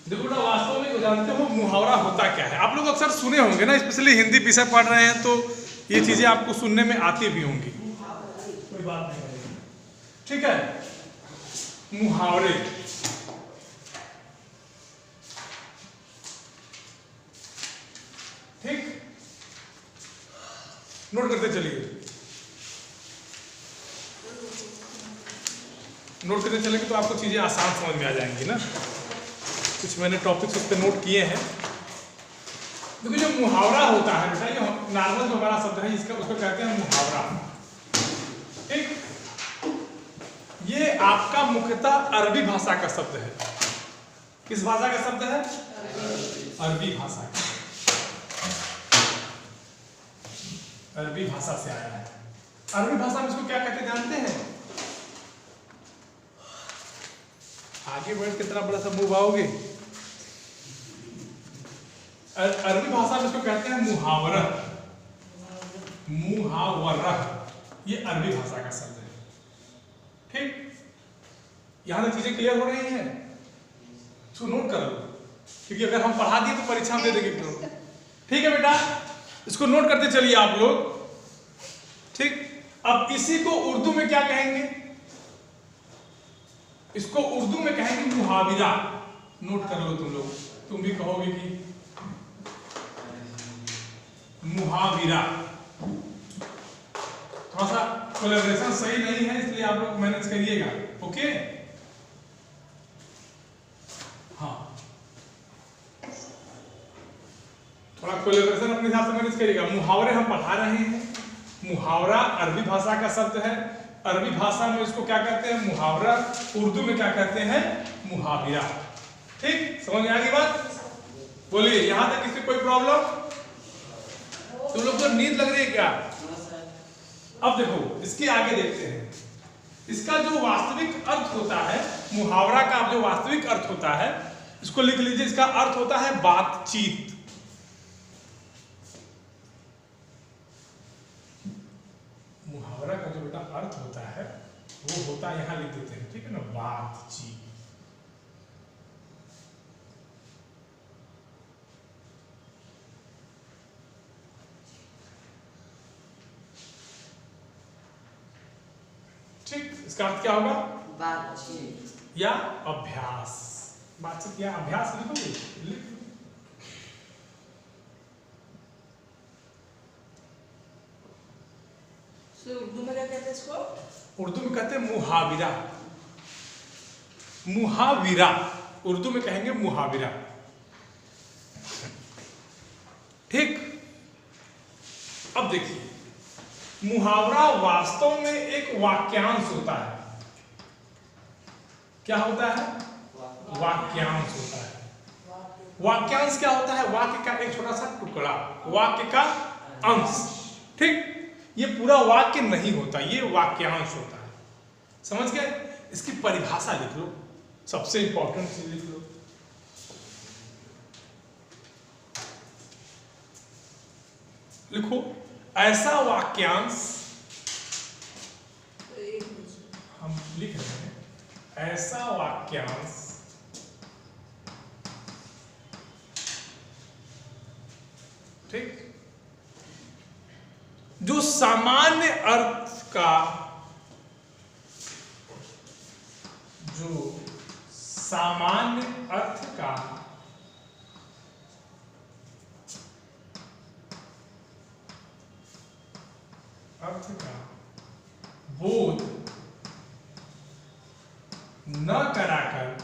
देखो बेटा, वास्तव में जानते हो मुहावरा होता क्या है? आप लोग अक्सर सुने होंगे ना, स्पेशली हिंदी विषय पढ़ रहे हैं तो ये चीजें आपको सुनने में आती भी होंगी, कोई बात नहीं, ठीक है। मुहावरे, ठीक, नोट करते चलिए, नोट करते चलेंगे तो आपको चीजें आसान समझ में आ जाएंगी ना। कुछ मैंने टॉपिक्स उस पर नोट किए हैं। देखो जो मुहावरा होता है बेटा, ये नॉर्मल जो हमारा शब्द है इसका, उसको कहते हैं मुहावरा, ठीक। ये आपका मुख्यतः अरबी भाषा का शब्द है। किस भाषा का शब्द है? अरबी भाषा का, अरबी भाषा से आया है। अरबी भाषा में इसको क्या कहते हैं जानते हैं? आगे बढ़ कितना बड़ा सा मुंह भाओगे। अरबी भाषा में इसको कहते हैं मुहावरा, मुहावरा, ये अरबी भाषा का शब्द है, ठीक। यहां तक चीजें क्लियर हो रही हैं? इसको नोट कर लो, क्योंकि अगर हम पढ़ा दिए तो परीक्षा में दे देंगे, ठीक है बेटा। इसको नोट करते चलिए आप लोग, ठीक। अब इसी को उर्दू में क्या कहेंगे? इसको उर्दू में कहेंगे मुहाविरा। नोट कर लो तुम लोग, तुम भी कहोगे कि मुहाविरा। थोड़ा सा कोलैबोरेशन सही नहीं है, इसलिए आप लोग मैनेज करिएगा, ओके। हाँ, थोड़ा कोलैबोरेशन अपने हिसाब से मैनेज करिएगा। मुहावरे हम पढ़ा रहे हैं। मुहावरा अरबी भाषा का शब्द है। अरबी भाषा में इसको क्या कहते हैं? मुहावरा। उर्दू में क्या कहते हैं? मुहाविरा, ठीक। समझ में आ गई बात? बोलिए, यहां तक किसी कोई प्रॉब्लम? तुम लोग को नींद लग रही है क्या? अब देखो, इसके आगे देखते हैं। इसका जो वास्तविक अर्थ होता है, मुहावरा का जो वास्तविक अर्थ होता है, इसको लिख लीजिए। इसका अर्थ होता है बातचीत। मुहावरा का जो बेटा अर्थ होता है वो होता है, यहां लिख देते हैं, ठीक है ना, बातचीत। ठीक, इसका अर्थ क्या होगा? बातचीत या अभ्यास। बातचीत या अभ्यास लिखोगे, लिख। उर्दू में क्या कहते हैं इसको? उर्दू में कहते हैं मुहाविरा। मुहाविरा, उर्दू में कहेंगे मुहाविरा, ठीक। अब देखिए, मुहावरा वास्तव में एक वाक्यांश होता है। क्या होता है? वाक्यांश होता है। वाक्यांश क्या होता है? वाक्य का एक छोटा सा टुकड़ा, वाक्य का अंश, ठीक। ये पूरा वाक्य नहीं होता, ये वाक्यांश होता है। समझ गए? इसकी परिभाषा लिख लो, सबसे इंपॉर्टेंट चीज लिख लो। लिखो, ऐसा वाक्यांश, हम लिख रहे हैं, ऐसा वाक्यांश ठीक, जो सामान्य अर्थ का, जो सामान्य अर्थ का बोध न कराकर,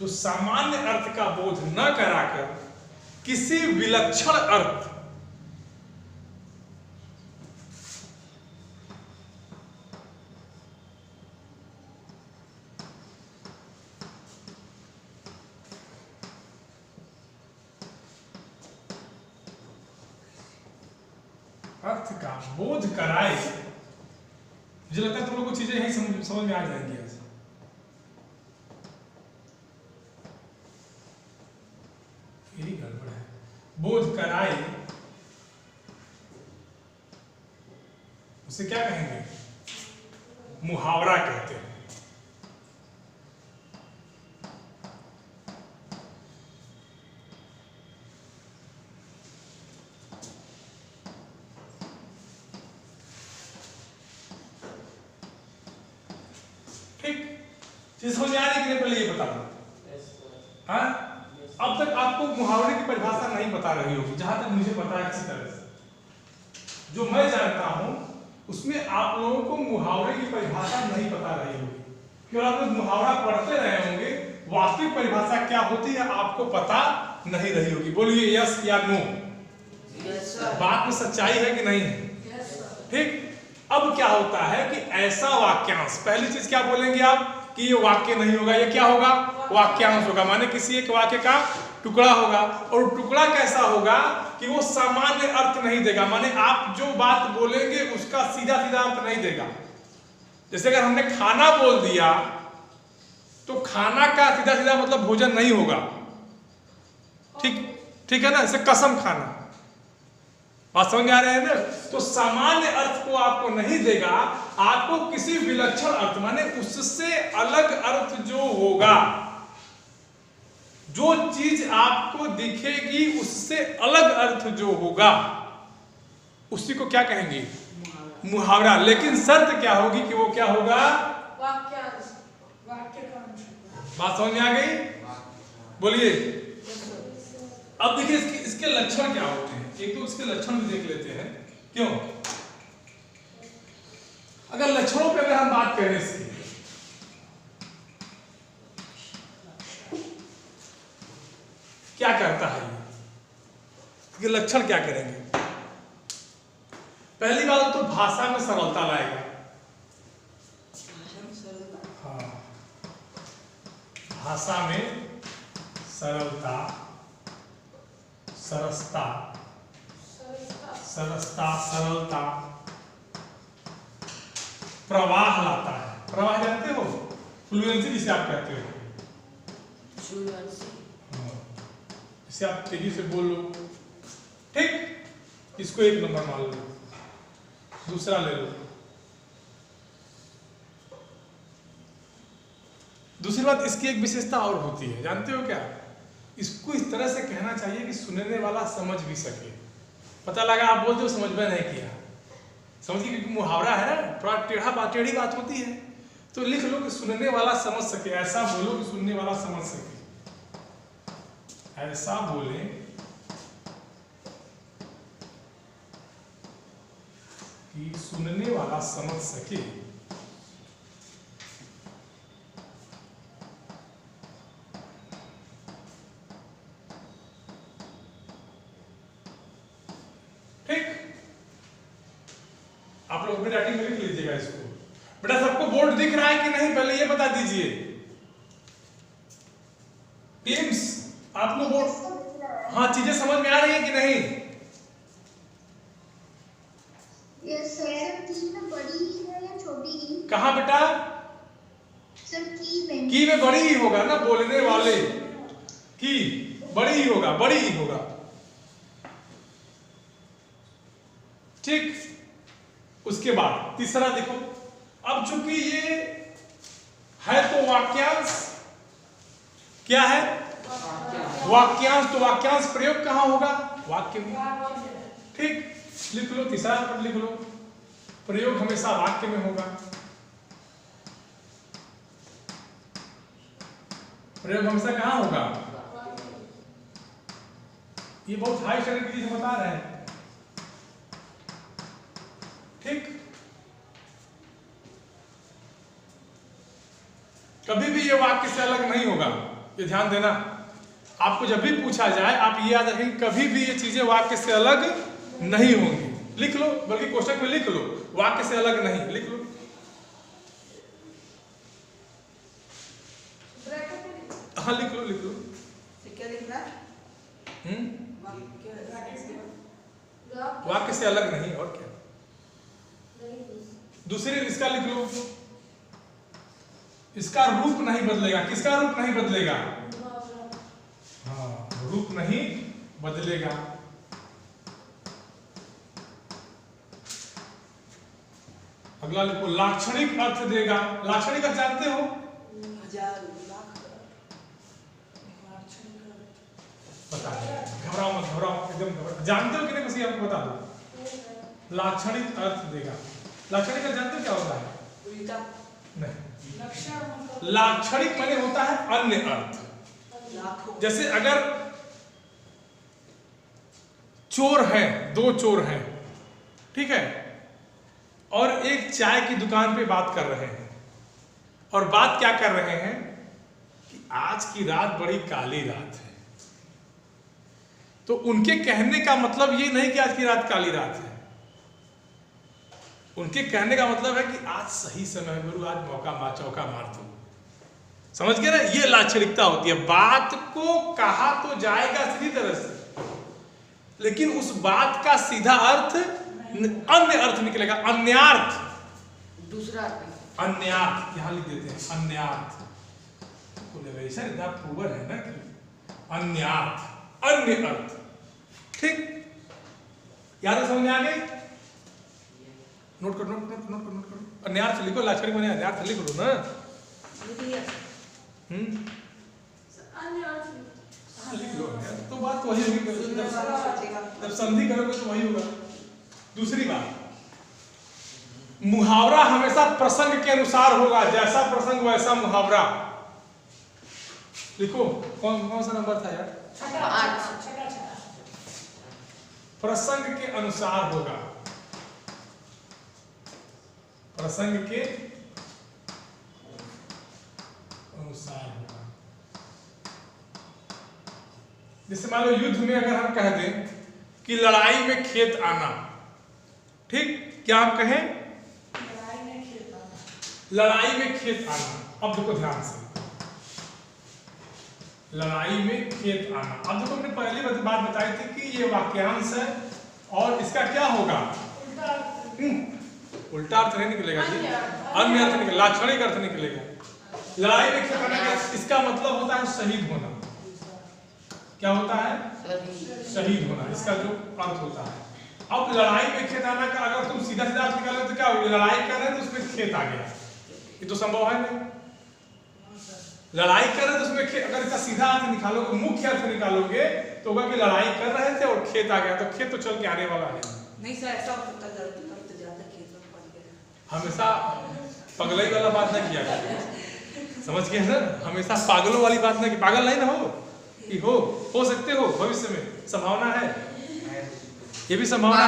जो सामान्य अर्थ का बोध न कराकर किसी विलक्षण अर्थ, अर्थ का बोध कराए। मुझे लगता है तुम लोगों को चीजें यही समझ में आ जाएंगी। यही गड़बड़ है। बोध कराए, उसे क्या कहेंगे? मुहावरा कहते हैं। चीज समझ में आ रही है कि नहीं, पहले ये बता दो। हाँ, अब तक आपको मुहावरे की परिभाषा नहीं बता रही होगी, जहां तक मुझे पता है। अच्छी तरह से जो मैं जानता हूं उसमें आप लोगों को मुहावरे की परिभाषा नहीं पता रही होगी, क्योंकि आप लोग मुहावरा पढ़ते रहे होंगे, वास्तविक परिभाषा क्या होती है आपको पता नहीं रही होगी। बोलिए यस या नो। बात में सच्चाई है कि नहीं है? ठीक। अब क्या होता है कि ऐसा वाक्यांश, पहली चीज क्या बोलेंगे आप कि ये वाक्य नहीं होगा, ये क्या होगा? वाक्यांश होगा, माने किसी एक वाक्य का टुकड़ा होगा। और टुकड़ा कैसा होगा कि वो सामान्य अर्थ नहीं देगा, माने आप जो बात बोलेंगे उसका सीधा सीधा अर्थ नहीं देगा। जैसे अगर हमने खाना बोल दिया तो खाना का सीधा सीधा मतलब भोजन नहीं होगा। ठीक है ना। जैसे कसम खाना, बात समझ में आ रहे हैं ना? तो सामान्य अर्थ को आपको नहीं देगा, आपको किसी विलक्षण अर्थ माने उससे अलग अर्थ जो होगा, जो चीज आपको दिखेगी उससे अलग अर्थ जो होगा उसी को क्या कहेंगे? मुहावरा। लेकिन शर्त क्या होगी कि वो क्या होगा? वाक्यांश, वाक्य का अंश। बात समझ में आ गई? बोलिए। अब देखिए इसके लक्षण क्या होते हैं, एक तो इसके लक्षण भी देख लेते हैं। क्यों? अगर लक्षणों पे अगर हम बात करें इसकी, क्या करता है ये लक्षण क्या करेंगे? पहली बात तो भाषा में सरलता लाएगा। हाँ, भाषा में सरलता, सरसता, सरलता, प्रवाह लाता है। प्रवाह जानते हो? फ्लुएंसी जिसे आप कहते हो, जिसे आप तेजी से बोल लो। ठीक, इसको एक नंबर मान लो, दूसरा ले लो। दूसरी बात, इसकी एक विशेषता और होती है, जानते हो क्या? इसको इस तरह से कहना चाहिए कि सुनने वाला समझ भी सके। पता लगा आप बोलते हो समझ में नहीं किया, समझिए, क्योंकि मुहावरा है ना, थोड़ा टेढ़ी बात होती है, तो लिख लो कि सुनने वाला समझ सके। ऐसा बोलो कि सुनने वाला समझ सके। ऐसा बोले कि सुनने वाला समझ सके। ठीक, आप लोग अपनी राइटिंग में लिख लीजिएगा इसको। बेटा सबको बोर्ड दिख रहा है कि नहीं, पहले ये बता दीजिए। टीम्स, आप लोग बोर्ड, हाँ, चीजें समझ में आ रही है कि नहीं? Yes sir. की में बड़ी है या छोटी की? कहाँ बेटा? सर की में बड़ी ही होगा ना, बोलने वाले की बड़ी ही होगा, बड़ी ही होगा। ठीक, उसके बाद तीसरा देखो, अब चूंकि ये है तो वाक्यांश, क्या है? वाक्यांश। तो वाक्यांश प्रयोग कहां होगा? वाक्य में। ठीक, लिख लो, तीसरा पद लिख लो, प्रयोग हमेशा वाक्य में होगा। प्रयोग हमेशा कहां होगा? ये बहुत हाई स्टैंडर्ड की चीज बता रहे हैं। ठीक, कभी भी ये वाक्य से अलग नहीं होगा, ये ध्यान देना। आपको जब भी पूछा जाए आप ये याद रखें, कभी भी ये चीजें वाक्य से अलग नहीं होंगी। लिख लो, बल्कि क्वेश्चन में लिख लो, वाक्य से अलग नहीं, लिख लो। हाँ, लिख लो, लिख लो। क्या लिखना है? वाक्य से अलग नहीं, और क्या? दूसरी इसका लिख लो, इसका रूप नहीं बदलेगा। किसका रूप नहीं बदलेगा? हाँ, रूप नहीं बदलेगा। अगला लिखो, लाक्षणिक अर्थ देगा। लाक्षणिक अर्थ जानते हो? पता है, घबराओ मत, घबराओ, एकदम घबराओ। जानते हो कि नहीं, बस ये आपको बता दो। लाक्षणिक अर्थ देगा। लाक्षणिक अर्थ जानते हो क्या होता है? उल्टा। नहीं, लाक्षणिक माने होता है अन्य अर्थ। जैसे अगर चोर हैं, दो चोर हैं, ठीक है, और एक चाय की दुकान पे बात कर रहे हैं, और बात क्या कर रहे हैं कि आज की रात बड़ी काली रात है। तो उनके कहने का मतलब ये नहीं कि आज की रात काली रात है, उनके कहने का मतलब है कि आज सही समय गुरु, आज मौका चौका मार दो। समझ गए ना, ये लाक्षणिकता होती है। बात को कहा तो जाएगा सीधी तरह से, लेकिन उस बात का सीधा अर्थ अन्य अर्थ निकलेगा, अन्यार्थ, दूसरा अर्थ, अन्यार्थ यहां लिख देते हैं, अन्यार्थ। ऐसा प्रूवर है ना कि अन्यार्थ, अन्य अर्थ। ठीक, याद है, समझ में आ गई? नोट करो, नोट करो। अन्यार्थ लिखो, लाक्षणिक माने अन्यार्थ लिख लो ना। लिख लो, तो बात वही होगी, जब संधि करोगे तो वही होगा। दूसरी बात, मुहावरा हमेशा प्रसंग के अनुसार होगा, जैसा प्रसंग वैसा मुहावरा। लिखो, कौन सा नंबर था यार? 8। प्रसंग के अनुसार होगा, प्रसंग के अनुसार होगा। जैसे मान लो युद्ध में अगर हम कह दें कि लड़ाई में खेत आना, ठीक, क्या हम कहें? लड़ाई में खेत आना। अब देखो ध्यान से, लड़ाई में खेत आना। अब देखो, हमने पहली बात बताई थी कि ये वाक्यांश है और इसका क्या होगा? उल्टा अर्थ नहीं निकलेगा जी, अन्य अर्थ निकलेगा, लाक्षणिक अर्थ निकलेगा। लड़ाई में खेत आना, इसका मतलब होता है शहीद होना। क्या होता है? शहीद होना, इसका जो अर्थ होता है। अब लड़ाई में खेत आना का अगर तुम सीधा सीधा अर्थ निकालोगे तो क्या होगा? लड़ाई कर रहे हैं तो उसमें खेत आ गया, ये तो संभव है नहीं। लड़ाई कर रहे तो उसमें अगर इसका सीधा अर्थ निकालोगे, मुख्य अर्थ निकालोगे तो होगा कि लड़ाई कर रहे थे और खेत आ गया, तो खेत तो चल के आने वाला है नहीं सर, ऐसा होता है तो ज्यादा खेत में पड़ गया। हमेशा पगलई वाला बात ना किया करो, समझ गए ना? हमेशा पागलों वाली बात ना की, पागल नहीं ना हो कि हो सकते हो भविष्य में, संभावना है, ये भी संभावना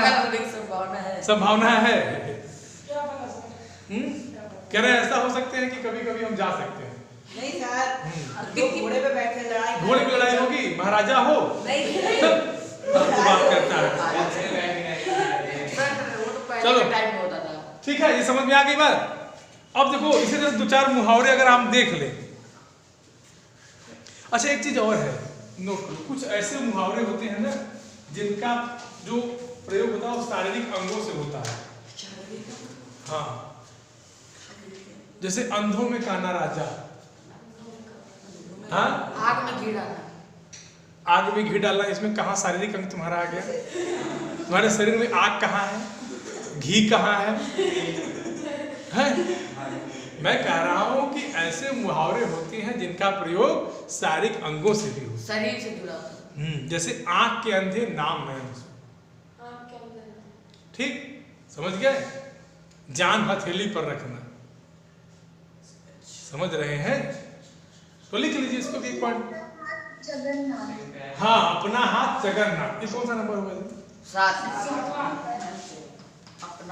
है, संभावना है। कह रहे ऐसा हो सकते हैं कि कभी कभी हम जा सकते हैं। नहीं सर, जो घोड़े पे बैठे लड़ाई, घोड़े पे लड़ाई होगी, महाराजा हो, नहीं बात करता है। चलो ठीक है, ये समझ में आ गई बात। अब देखो, इसी तरह दो चार मुहावरे अगर हम देख ले। अच्छा, एक चीज और है, नोट करो, कुछ ऐसे मुहावरे होते हैं ना जिनका जो प्रयोग होता है वो शारीरिक अंगों से होता है। हाँ, जैसे अंधों में काना राजा। हाँ, आग में घी डालना, आग में घी डालना, इसमें कहाँ शारीरिक अंग तुम्हारा आ गया? तुम्हारे शरीर में आग कहाँ है, घी कहाँ है? मैं कह रहा हूं कि ऐसे मुहावरे होते हैं जिनका प्रयोग शारीरिक अंगों से भी हो, शरीर से जुड़ा होता है। जैसे आंख के अंधे नाम नहीं, ठीक, समझ गए? जान हथेली पर रखना, समझ रहे हैं? तो लिख लीजिए इसको भी एक पॉइंट। जगन्नाथ। हाँ, अपना हाथ जगन्नाथ, ये कौन सा नंबर होगा? 7।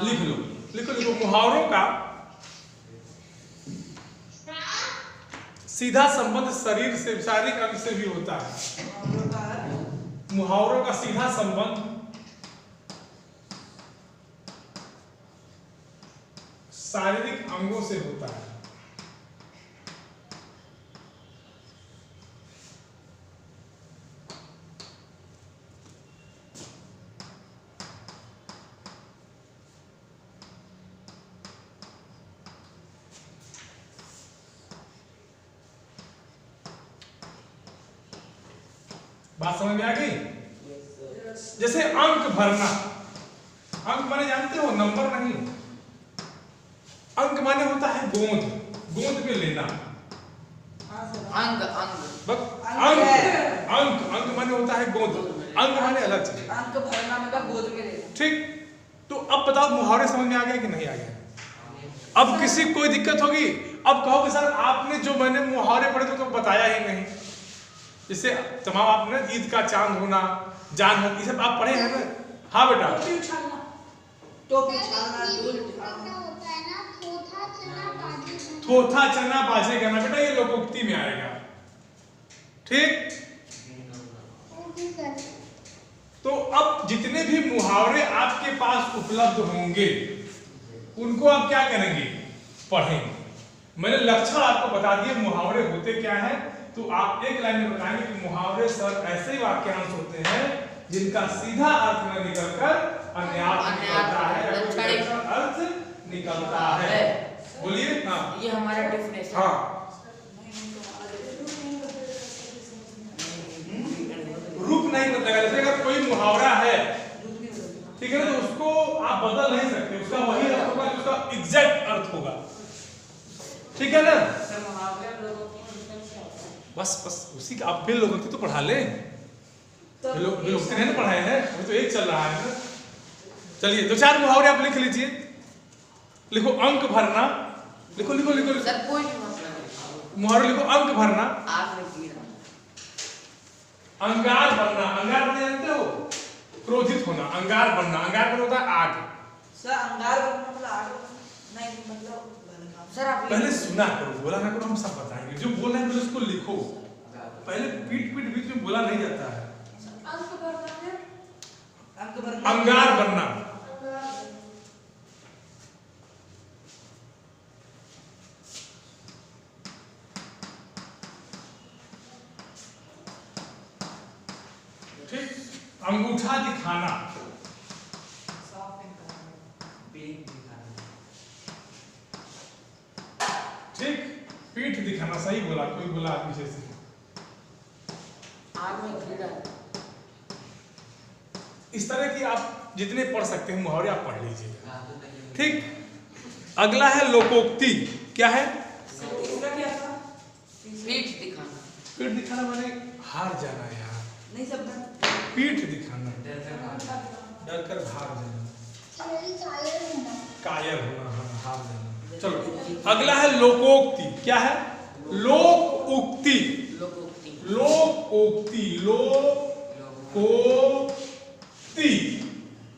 लिख लो, लिखो। मुहावरों का सीधा संबंध शरीर से, शारीरिक अंग से भी होता है। मुहावरों का सीधा संबंध शारीरिक अंगों से होता है। बात समझ में आ गई? जैसे अंक भरना, अंक माने जानते हो, नंबर नहीं, अंक माने होता है गोंद, गोंद में लेना। अंग माने होता है गोंद, अंग माने अलग चीज, अंक भरना मतलब गोद में लेना। ठीक। तो अब बताओ, मुहावरे समझ में आ गया कि नहीं आ गया? अब किसी कोई दिक्कत होगी? अब कहो कि सर आपने जो मैंने मुहावरे पढ़े थे तो बताया ही नहीं। जैसे तमाम आपने ईद का चांद होना, जान हो, ये सब आप पढ़े हैं ना? हाँ बेटा। टोपी उछालना, टोपी उछालना, डोल क्या होता है ना, थोथा चना बाजे गाना। थोथा चना बाजे गाना, बेटा ये लोकोक्ति में आएगा। ठीक। Okay sir. तो अब जितने भी मुहावरे आपके पास उपलब्ध होंगे उनको आप क्या करेंगे? पढ़ेंगे। मैंने लक्षण आपको बता दिए मुहावरे होते क्या है, तो आप एक लाइन में बताएंगे कि मुहावरे सर ऐसे वाक्यांश होते हैं जिनका सीधा अर्थ न निकलकर अन्यार्थ निकलता है या कोई ऐसा अर्थ निकलता है। बोलिए। हाँ, ये हमारा डेफिनेशन। हाँ, रूप नहीं बदलेगा। जैसे अगर कोई मुहावरा है, ठीक है ना, तो उसको आप बदल नहीं सकते, उसका वही अर्थ होगा जो उसका एग्जैक्ट अर्थ होगा। ठीक है ना? बस उसी का आप फिर लोगों की तो पढ़ा लें। लोग नहीं ना पढ़ाए हैं, अभी तो एक चल रहा है ना। चलिए 2-4 मुहावरे आप लिख लीजिए। लिखो अंक भरना, लिखो लिखो लिखो सर कोई भी मसला नहीं। मुहावरे लिखो अंक भरना, आग में कीड़ा, अंगार बनना। अंगार बनना जानते हो? क्रोधित होना। अंगार बनना, अंगार बनना होता है आग। सर अंगार बनना मतलब आग नहीं, मतलब सर आप पहले सुना करो, बोला ना करो, हम सब बताएंगे। जो बोल रहे हैं उसको लिखो। पहले पीठ बीच में बोला नहीं जाता है। अंगार बनना, ठीक। अंगूठा दिखाना, ठीक। पीठ दिखाना, सही बोला, कोई बोला पीछे से। आग में कीड़ा। इस तरह की आप जितने पढ़ सकते हैं मुहावरे आप पढ़ लीजिए। ठीक। अगला है लोकोक्ति। क्या है? इसका क्या था? पीठ दिखाना। पीठ दिखाना माने हार जाना यार। नहीं सब पीठ दिखाना, डर कर भाग जाना, कायल होना। कायर होना, हाँ, हार जाना। चलो अगला है लोकोक्ति। क्या है? लोकोक्ति। लोकोक्ति। लोकोक्ति, लोकोक्ति।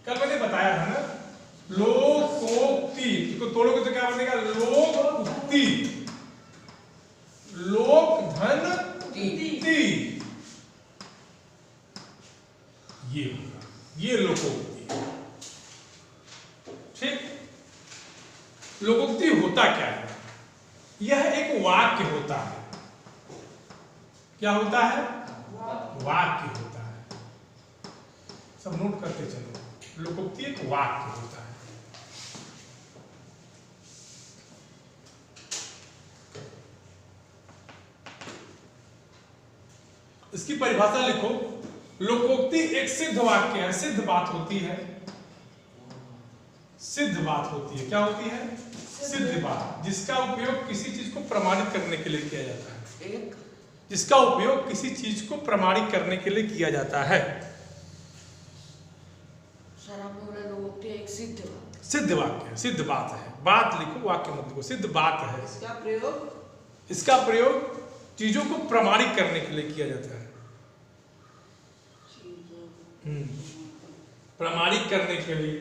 कल मैंने बताया था ना, लोकोक्ति। इसको तोड़ोगे तो क्या बनेगा? लोकोक्ति। लोक धन ती, ये होगा, ये लोकोक्ति। ठीक। लोकोक्ति होता क्या है? यह एक वाक्य होता है। क्या होता है? वाक्य होता है। सब नोट करते चलो। लोकोक्ति एक वाक्य होता है। इसकी परिभाषा लिखो। लोकोक्ति एक सिद्ध वाक्य है, सिद्ध बात होती है। सिद्ध बात होती है। क्या होती है? सिद्ध बात, जिसका उपयोग किसी चीज को प्रमाणित करने के लिए किया जाता है। जिसका उपयोग किसी चीज को प्रमाणित करने के लिए किया जाता है। सर आपने बोला लोकोक्ति एक सिद्ध बात। सिद्ध वाक्य है, सिद्ध बात है। बात लिखो, वाक्य मत लिखो। सिद्ध बात है। इसका प्रयोग, इसका प्रयोग चीजों को प्रमाणित करने के लिए किया जाता है। प्रमाणित करने के लिए,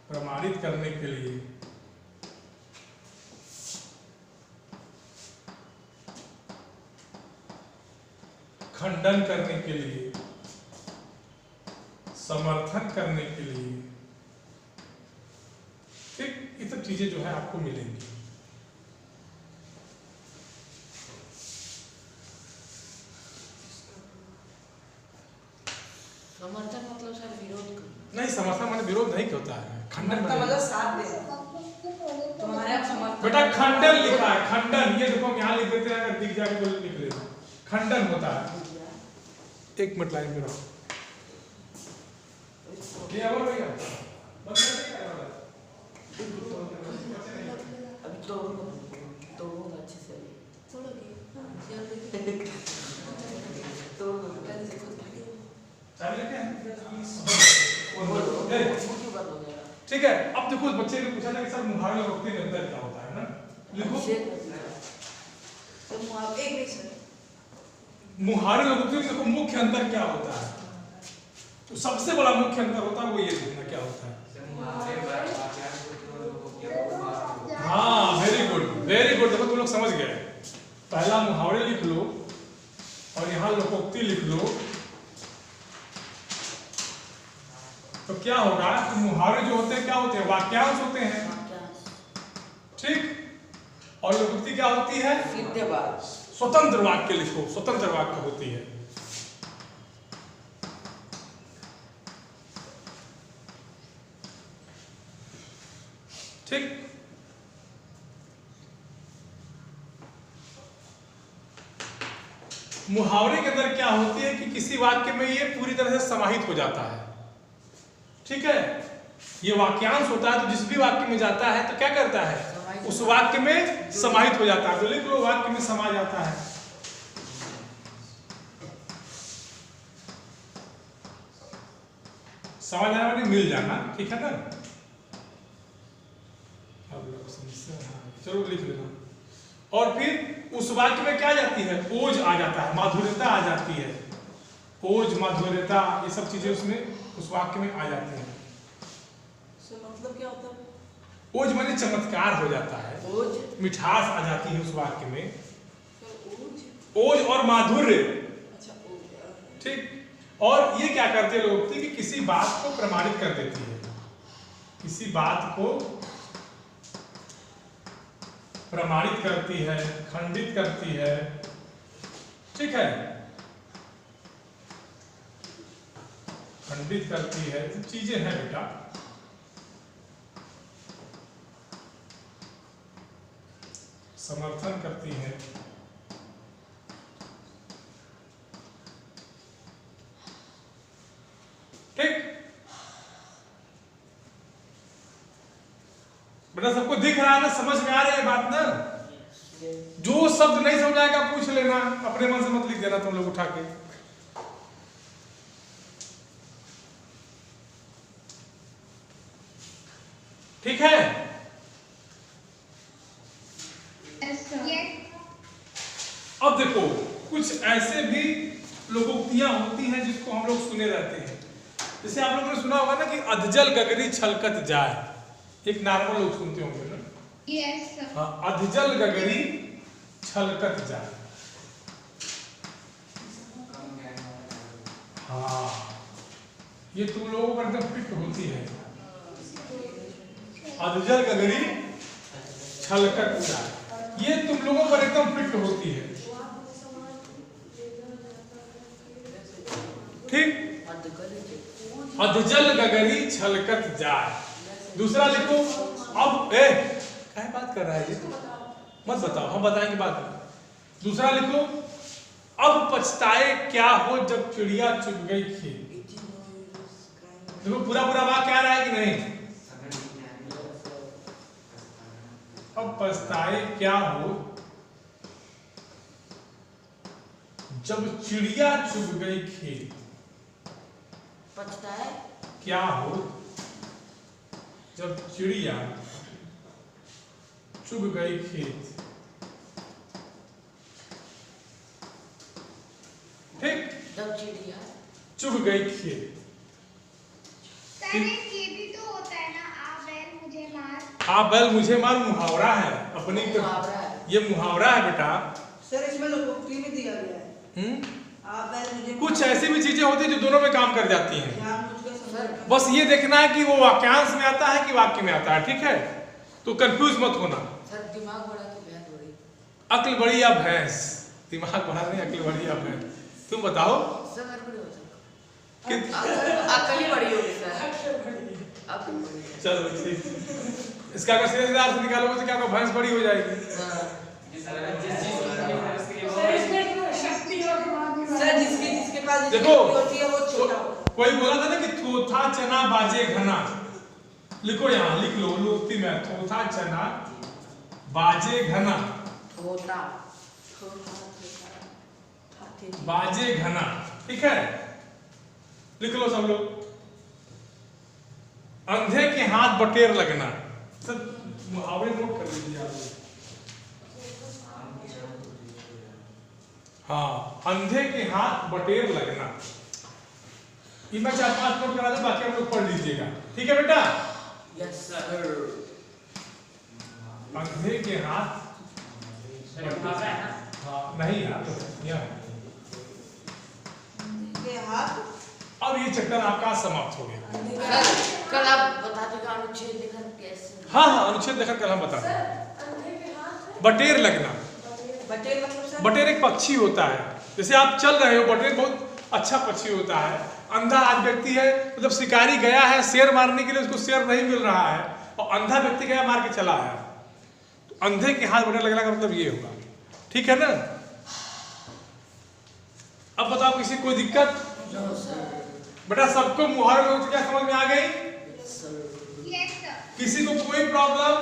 प्रमाणित करने के लिए, खंडन करने के लिए, समर्थन करने के लिए। ठीक, ये सब चीजें जो है आपको मिलेंगी। समर्थन मतलब सर विरोध करना। नहीं, समर्थन माने विरोध नहीं होता है। खंडन मतलब साथ देना। तुम्हारे आप समर्थन। बेटा खंडन लिखा है, खंडन। ये देखो हम यहाँ लिख देते हैं, अगर दिख जाए तो लिख लेना। खंडन होता है। एक मिनट लाइन में रहो। ये और भैया बंद कर देगा। अभी तोड़ूंगा अच्छे से। चाबी लेके हैं? ठीक है। अब देखो उस बच्चे ने पूछा था कि सर मुहावरे और लोकोक्ति में अंतर क्या होता है ना, लिखो तो मुहावरे एक मिनट सर, मुहावरे लोकोक्ति में देखो मुख्य अंतर क्या होता है। तो सबसे बड़ा मुख्य अंतर होता है वो ये देखना क्या होता है। हाँ वेरी गुड वेरी गुड, देखो तुम लोग समझ गए। पहला मुहावरे लिख लो और यहाँ लोकोक्ति लिख लो, तो क्या होगा कि मुहावरे जो होते हैं क्या होते हैं, वाक्यांश होते हैं, ठीक। और लोकोक्ति क्या होती है, सिद्ध बात। स्वतंत्र वाक्य लिखो, स्वतंत्र वाक्य होती है, ठीक। मुहावरे के अंदर क्या होती है कि किसी वाक्य में ये पूरी तरह से समाहित हो जाता है, ठीक है। ये वाक्यांश होता है, तो जिस भी वाक्य में जाता है तो क्या करता है, उस वाक्य में समाहित हो जाता है। तो लिख लो वाक्य में समा जाता है। समा जाना माने मिल जाना, ठीक है ना। अब लोग समझते हैं, चलो लिख लेना। और फिर उस वाक्य में क्या जाती है, ओज आ जाता है, माधुर्यता आ जाती है, ओज माधुर्यता ये सब चीजें उसमें उस वाक्य में आ जाती हैं। सर मतलब क्या होता है, ओज माने चमत्कार हो जाता है, ओज मिठास आ जाती है उस वाक्य में, सर ओज, ओज और माधुर्य, अच्छा ओज, ठीक। और ये क्या करते हैं लोग कि किसी बात को प्रमाणित कर देती है, किसी बात को प्रमाणित करती है, खंडित करती है, ठीक है, खंडित करती है, चीजें हैं बेटा। समर्थन करती है, ठीक। बेटा सबको दिख रहा है ना, समझ में आ रही है बात ना। जो शब्द नहीं समझ आएगा पूछ लेना, अपने मन से मत लिख देना तुम लोग उठा के। ठीक है, अब देखो कुछ ऐसे भी लोकोक्तियां होती हैं जिसको हम लोग सुने रहते हैं। जैसे आप लोगों ने सुना होगा ना कि अधजल गगरी छलकत जाए, एक नॉर्मल लोग सुनते होंगे ना। Yes sir. हाँ, अधजल गगरी छलकत जाए। हाँ, ये तुम लोगों पर एकदम फिट होती है। अधजल गगरी छलकत जाए, ये तुम लोगों पर एकदम फिट होती है, ठीक। अधजल गगरी छलकत जाए। दूसरा लिखो, अब क्या बात कर रहा है जी, मत बताओ, हम बताएंगे बाद में। दूसरा लिखो, अब पछताए क्या हो जब चिड़िया चुग गई खेत। देखो पूरा पूरा वाक्य आ रहा है कि नहीं। अब पछताए क्या हो जब चिड़िया चुग गई खेत। पछताए क्या हो जब चिड़िया चुग गई खेत, ठीक। जब चिड़िया चुग गई खेत। सर ये भी तो होता है ना, आ बैल मुझे मार। आ बैल मुझे मार मुहावरा है अपनी, मुहावरा है। ये मुहावरा है बेटा। सर इसमें लोकोक्ति में दिया गया है, आप बैल मुझे कुछ ऐसी भी चीजें होती है जो दोनों में काम कर जाती हैं। जानबूझकर समझ, बस ये देखना है कि वो वाक्यांश में आता है कि वाक्य में आता है, ठीक है। तो कंफ्यूज मत होना। सर दिमाग बड़ा तो भैंस बड़ी। अक्ल बड़ी या भैंस, दिमाग बड़ा नहीं, अक्ल बड़ी या भैंस, तुम बताओ। सर हर बड़ी हो सकता कि अकल ही बड़ी होगी सर, अकल बड़ी है। चलो ठीक, इसका अगर सीधे सीधे अर्थ निकालोगे तो क्या होगा, भैंस बड़ी हो जाएगी। सर जिसके पास जितनी देखो, शक्ति होती है वो छोटा होता कोई बोला था ना कि थोथा चना बाजे घना। लिखो यहाँ, लिख लो लोकोक्ति में, थोथा चना बाजे घना। होता बाजे घना, ठीक है। लिख लो सब लोग। अंधे के हाथ बटेर लगना। सब मुहावरे नोट कर लीजिए आप। हाँ, अंधे के हाथ बटेर लगना। ये मैं 4-5 नोट करा दूं, बाकी आप लोग पढ़ लीजिएगा, ठीक है बेटा? Yes sir. अंधे के हाथ हाँ नहीं यार, ये हाथ। अब ये चक्कर आपका समाप्त हो गया। सर कल आप बता देगा अनुच्छेद लेखन कैसे? हाँ हाँ, अनुच्छेद लेखन कल हम बता दें। बटेर लगना। बटेर मतलब सर? बटेर एक पक्षी होता है, जैसे आप चल रहे हो, बटेर बहुत अच्छा पक्षी होता है। अंधा आज व्यक्ति है, मतलब शिकारी गया है शेर मारने के लिए, उसको शेर नहीं मिल रहा है, और अंधा व्यक्ति गया मार के चला है, तो अंधे के हाथ बटेर लगना का मतलब ये होगा, ठीक है ना? अब बताओ किसी कोई दिक्कत? बेटा सबको मुहावरे में क्या समझ में आ गई? किसी को कोई प्रॉब्लम?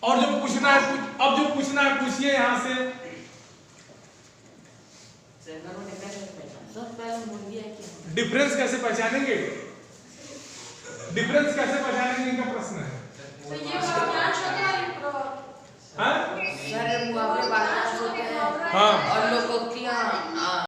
और जो पूछना है अब जो पूछना है पूछिए यहाँ से। सर पहले बोलिए क्या डिफरेंस कैसे पहचानेंगे? डिफरेंस कैसे पहचानेंगे इनका प्रश्न है। सर मुहावरे वाक्यांश होते हैं हाँ। और लोगों